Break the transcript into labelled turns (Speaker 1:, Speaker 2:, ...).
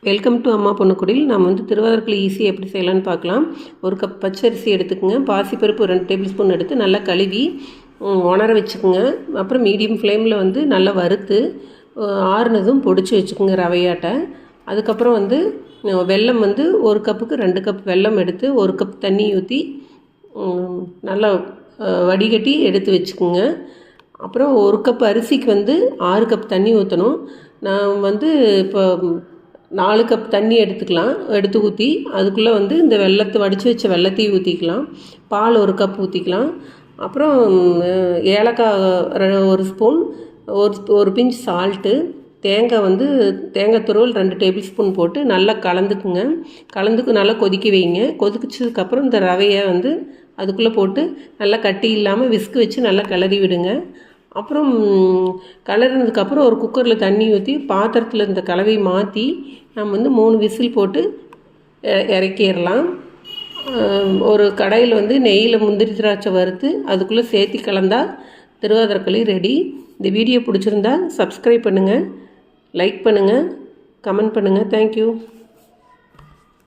Speaker 1: Welcome to அம்மா பொண்ணுக்குடியில். நம்ம திருவாதிரக்களி ஈஸியாக எப்படி செய்யலான்னு பார்க்கலாம். ஒரு கப் பச்சரிசி எடுத்துக்கோங்க. பாசிப்பருப்பு 2 டேபிள் ஸ்பூன் எடுத்து நல்லா கழுவி உணர வச்சுக்கோங்க. அப்புறம் மீடியம் ஃப்ளேமில் நல்லா வறுத்து ஆறுனதும் பொடிச்சு வச்சுக்கோங்க ரவையாட்டை. அதுக்கப்புறம் வெல்லம் ஒரு கப்புக்கு 2 கப் வெல்லம் எடுத்து 1 கப் தண்ணி ஊற்றி நல்லா வடிகட்டி எடுத்து வச்சுக்கோங்க. அப்புறம் 1 கப் அரிசிக்கு 6 கப் தண்ணி ஊற்றணும். நான் இப்போ 4 கப் தண்ணி எடுத்து ஊற்றி அதுக்குள்ளே இந்த வெல்லத்தை வடித்து வச்ச வெல்லத்தையும் ஊற்றிக்கலாம். பால் 1 கப் ஊற்றிக்கலாம். அப்புறம் ஏலக்காய் 1 ஸ்பூன், ஒரு பிஞ்ச் சால்ட்டு, தேங்காய் துருவல் 2 டேபிள் ஸ்பூன் போட்டு நல்லா கலந்துக்குங்க. நல்லா கொதிக்க வைங்க. கொதிச்சதுக்கப்புறம் இந்த ரவையை அதுக்குள்ளே போட்டு நல்லா கட்டி இல்லாமல் விஸ்கு வச்சு நல்லா கிளறி விடுங்க. அப்புறம் கிளறினதுக்கப்புறம் ஒரு குக்கரில் தண்ணி ஊற்றி பாத்திரத்தில் இந்த கலவையை மாற்றி நம்ம 3 விசில் போட்டு இறக்கிடலாம். ஒரு கடாயில் நெய்யில் முந்திரி திராட்சை வறுத்து அதுக்குள்ளே சேர்த்து கலந்தால் திருவாதிரக்களி ரெடி. இந்த வீடியோ பிடிச்சிருந்தா சப்ஸ்கிரைப் பண்ணுங்கள், லைக் பண்ணுங்கள், கமெண்ட் பண்ணுங்கள். தேங்க்யூ.